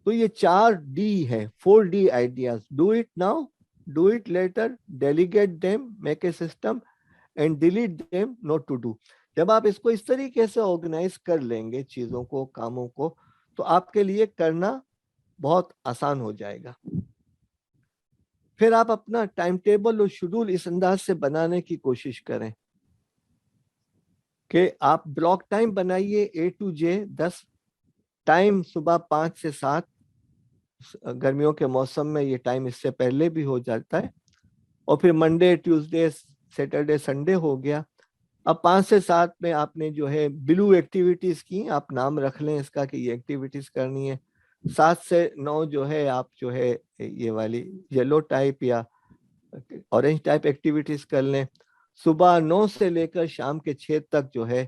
تو یہ 4D ہے، 4D ideas: do it now, do it later, delegate them, make a system, and delete them, not to do. جب آپ اس کو اس طریقے سے آرگنائز کر لیں گے چیزوں کو، کاموں کو، تو آپ کے لیے کرنا بہت آسان ہو جائے گا. پھر آپ اپنا ٹائم ٹیبل اور شیڈول اس انداز سے بنانے کی کوشش کریں کہ آپ بلاک ٹائم بنائیے A to J 10 ٹائم، صبح 5 سے 7. گرمیوں کے موسم میں یہ ٹائم اس سے پہلے بھی ہو جاتا ہے. اور پھر منڈے، ٹیوزڈے، سیٹرڈے، سنڈے ہو گیا. اب 5 سے 7 میں آپ نے جو ہے بلو ایکٹیویٹیز کی، آپ نام رکھ لیں اس کا کہ یہ ایکٹیویٹیز کرنی ہے. 7 سے 9 جو ہے آپ جو ہے یہ والی یلو ٹائپ یا اورنج ٹائپ ایکٹیویٹیز کر لیں. صبح 9 سے لے کر شام کے 6 تک جو ہے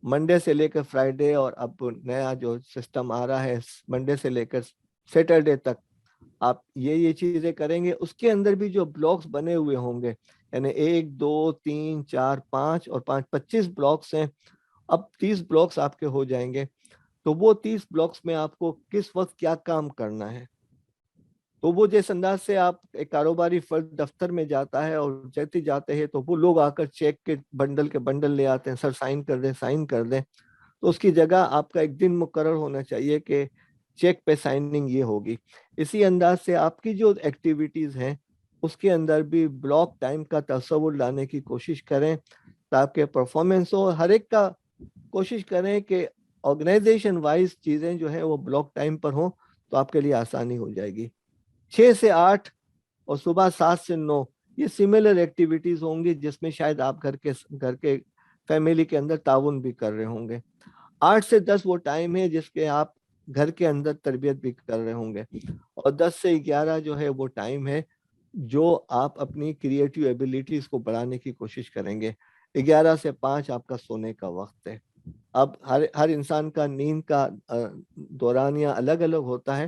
منڈے سے لے کر فرائیڈے، اور اب نیا جو سسٹم آ رہا ہے منڈے سے لے کر سیٹرڈے تک آپ یہ چیزیں کریں گے. اس کے اندر بھی جو بلاکس بنے ہوئے ہوں گے، یعنی 1 2 3 4 5 اور 5 25 بلاکس ہیں. اب 30 بلاکس آپ کے ہو جائیں گے. تو وہ 30 بلاکس میں آپ کو کس وقت کیا کام کرنا ہے، تو وہ جس انداز سے آپ ایک کاروباری فرد دفتر میں جاتا ہے اور جیسے جاتے ہیں تو وہ لوگ آ کر چیک کے بنڈل لے آتے ہیں، سر سائن کر دیں، سائن کر دیں. تو اس کی جگہ آپ کا ایک دن مقرر ہونا چاہیے کہ چیک پہ سائننگ یہ ہوگی. اسی انداز سے آپ کی جو ایکٹیویٹیز ہیں اس کے اندر بھی بلاک ٹائم کا تصور لانے کی کوشش کریں تاکہ پرفارمنس ہو. ہر ایک کا کوشش کریں کہ آرگنائزیشن وائز چیزیں جو ہیں وہ بلاک ٹائم پر ہوں، تو آپ کے لیے آسانی ہو جائے گی. 6 سے 8 اور صبح 7 سے 9 یہ سملر ایکٹیویٹیز ہوں گی جس میں شاید آپ گھر کے فیملی کے اندر تعاون بھی کر رہے ہوں گے. 8 سے 10 وہ ٹائم ہے جس کے آپ گھر کے اندر تربیت بھی کر رہے ہوں گے. اور 10 سے 11 جو ہے وہ ٹائم ہے جو آپ اپنی کریٹیو ایبیلیٹیز کو بڑھانے کی کوشش کریں گے. 11 سے 5 آپ کا سونے کا وقت ہے. اب ہر انسان کا نیند کا دورانیہ الگ الگ ہوتا ہے،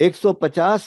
150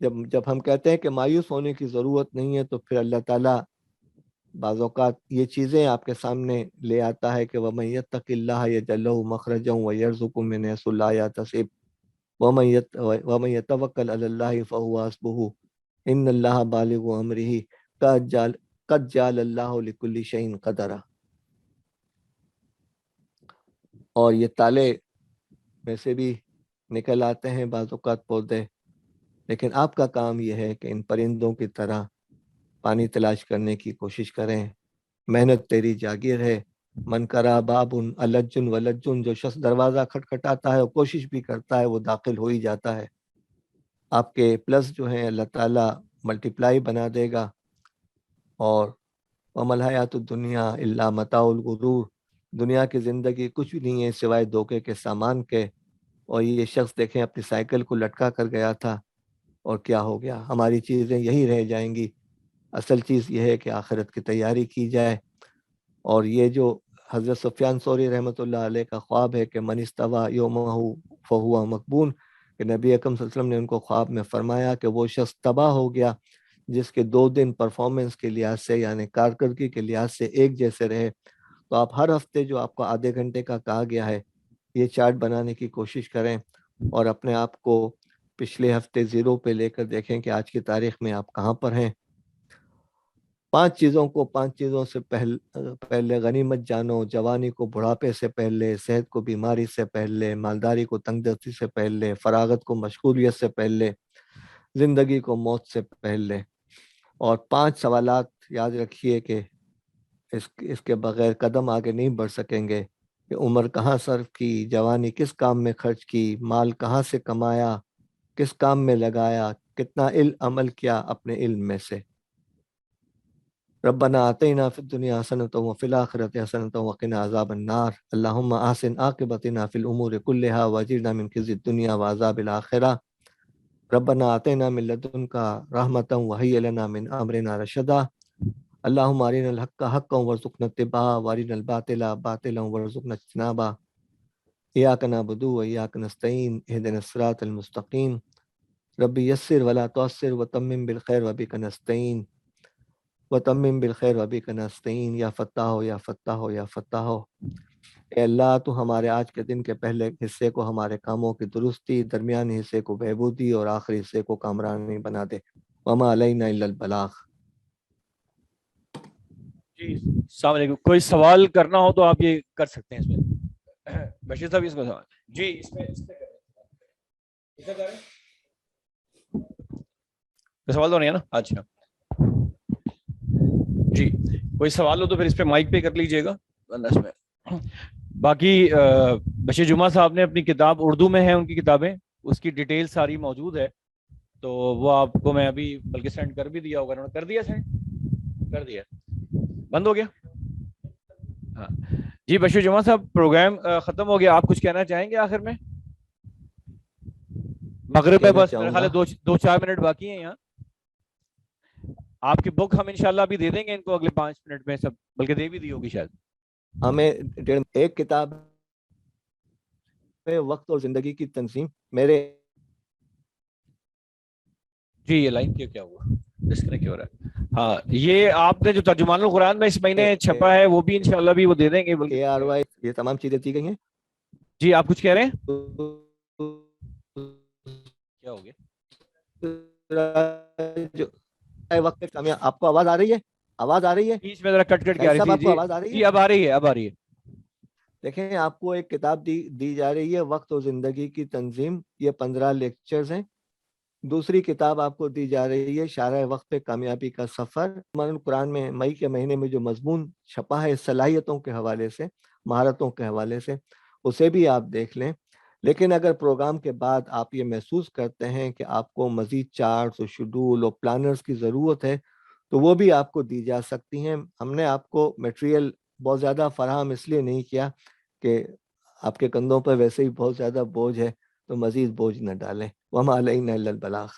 جب ہم کہتے ہیں کہ مایوس ہونے کی ضرورت نہیں ہے، تو پھر اللہ تعالیٰ بعض اوقات یہ چیزیں آپ کے سامنے لے آتا ہے کہ وَمَن يَتَّقِ اللَّهَ يَجْعَل لَّهُ مَخْرَجًا وَيَرْزُقْهُ مِنْ حَيْثُ لَا يَحْتَسِبُ وَمَن يَتَوَكَّلْ عَلَى اللَّهِ فَهُوَ حَسْبُهُ إِنَّ اللَّهَ بَالِغُ أَمْرِهِ قَدْ جَعَلَ اللَّهُ لِكُلِّ شَيْءٍ قَدْرًا۔ اور یہ تالے میں سے بھی نکل آتے ہیں بعض اوقات پودے، لیکن آپ کا کام یہ ہے کہ ان پرندوں کی طرح پانی تلاش کرنے کی کوشش کریں۔ محنت تیری جاگیر ہے، من کرا باب الجن ولجن، جو شخص دروازہ کھٹکھٹاتا ہے اور کوشش بھی کرتا ہے وہ داخل ہو ہی جاتا ہے۔ آپ کے پلس جو ہیں اللہ تعالیٰ ملٹیپلائی بنا دے گا۔ اور وَمَا الْحَيَاةُ الدُّنْيَا إِلَّا مَتَاعُ الْغُرُورِ، دنیا کی زندگی کچھ بھی نہیں ہے سوائے دھوکے کے سامان کے۔ اور یہ شخص دیکھیں اپنی سائیکل کو لٹکا کر گیا تھا، اور کیا ہو گیا، ہماری چیزیں یہی رہ جائیں گی۔ اصل چیز یہ ہے کہ آخرت کی تیاری کی جائے۔ اور یہ جو حضرت سفیان ثوری رحمۃ اللہ علیہ کا خواب ہے کہ من استوى یومہ فہو مقبول، کہ نبی اکرم صلی اللہ علیہ وسلم نے ان کو خواب میں فرمایا کہ وہ شخص تباہ ہو گیا جس کے 2 دن پرفارمنس کے لحاظ سے یعنی کارکردگی کے لحاظ سے ایک جیسے رہے۔ تو آپ ہر ہفتے جو آپ کو آدھے گھنٹے کا کہا گیا ہے یہ چارٹ بنانے کی کوشش کریں، اور اپنے آپ کو پچھلے ہفتے 0 پہ لے کر دیکھیں کہ آج کی تاریخ میں آپ کہاں پر ہیں۔ 5 چیزوں سے پہلے غنیمت جانو، جوانی کو بڑھاپے سے پہلے، صحت کو بیماری سے پہلے، مالداری کو تنگدستی سے پہلے، فراغت کو مشغولیت سے پہلے، زندگی کو موت سے پہلے۔ اور 5 سوالات یاد رکھیے کہ اس کے بغیر قدم آگے نہیں بڑھ سکیں گے، کہ عمر کہاں صرف کی، جوانی کس کام میں خرچ کی، مال کہاں سے کمایا، کس کام میں لگایا، کتنا عمل کیا اپنے علم میں سے۔ ربنا آتینا فی الدنیا حسنۃ وفی الآخرۃ حسنۃ وقنا عذاب النار، اللہم احسن عاقبتنا فی الامور کلہا واجرنا من خزی الدنیا وعذاب الآخرہ، ربنا آتینا من لدنک رحمۃ وہیئ لنا من امرنا رشدا، اللہم ارنا الحق حقا وارزقنا اتباعہ وارنا الباطل باطلا وارزقنا اجتنابہ، ایاک نعبد وایاک نستعین اہدنا الصراط المستقیم، ربی یسر ولا تعسر وتمم بالخیر وبک نستعین وتمم بالخیر وبک نستعین، یا فتاح یا فتاح یا فتاح۔ اے اللہ تو ہمارے آج کے دن کے پہلے حصے کو ہمارے کاموں کی درستی، درمیانی حصے کو بہبودی اور آخری حصے کو کامرانی بنا دے۔ وما علینا الا البلاغ۔ جی السلام علیکم، کوئی سوال کرنا ہو تو آپ یہ کر سکتے ہیں اس میں۔ بشیر صاحب اس میں سوال جی اس میں سوال تو نہیں ہے نا؟ اچھا جی کوئی سوال ہو تو پھر اس پہ مائک پہ کر لیجئے گا۔ باقی بشیر جمعہ صاحب نے اپنی کتاب اردو میں ہے، ان کی کتابیں، اس کی ڈیٹیل ساری موجود ہے، تو وہ آپ کو میں ابھی بلکہ سینڈ کر بھی دیا ہوگا، انہوں نے کر دیا، سینڈ کر دیا، بند ہو گیا۔ ہاں جی بشیر جمعہ صاحب پروگرام ختم ہو گیا، آپ کچھ کہنا چاہیں گے آخر میں؟ مغرب میں بس میرے خیال ہے 2-4 منٹ باقی ہیں یہاں۔ آپ کی بک ہم انشاءاللہ بھی دے دیں گے ان کو اگلے 5 منٹ میں، سب بلکہ دے بھی دی ہوگی شاید۔ ہمیں ایک کتاب ہے وقت اور زندگی کی تنظیم، میرے جی یہ لائن کیا ہوا، ڈسکنیکٹ ہو رہا ہے۔ ہاں یہ آپ نے جو ترجمان القرآن میں اس مہینے چھپا ہے وہ بھی انشاءاللہ بھی وہ دے دیں گے، ARY یہ تمام چیزیں دی گئی ہیں۔ جی آپ کچھ کہہ رہے ہیں؟ کیا ہو گیا؟ وقت آپ کو آواز آ رہی ہے؟ آواز آ رہی ہے؟ بیچ میں ذرا کٹ کے آ رہی تھی۔ آپ کو آواز آ رہی ہے؟ جی اب آ رہی ہے، اب آ رہی ہے۔ دیکھیں آپ کو ایک کتاب دی جا رہی ہے وقت اور زندگی کی تنظیم، یہ 15 لیکچرز ہیں۔ دوسری کتاب آپ کو دی جا رہی ہے شارع وقت پہ کامیابی کا سفر۔ قرآن میں مئی کے مہینے میں جو مضمون چھپا ہے صلاحیتوں کے حوالے سے، مہارتوں کے حوالے سے، اسے بھی آپ دیکھ لیں۔ لیکن اگر پروگرام کے بعد آپ یہ محسوس کرتے ہیں کہ آپ کو مزید چارٹس اور شیڈول اور پلانرز کی ضرورت ہے تو وہ بھی آپ کو دی جا سکتی ہیں۔ ہم نے آپ کو میٹیریل بہت زیادہ فراہم اس لیے نہیں کیا کہ آپ کے کندھوں پر ویسے ہی بہت زیادہ بوجھ ہے تو مزید بوجھ نہ ڈالیں۔ وما علینا الا البلاغ۔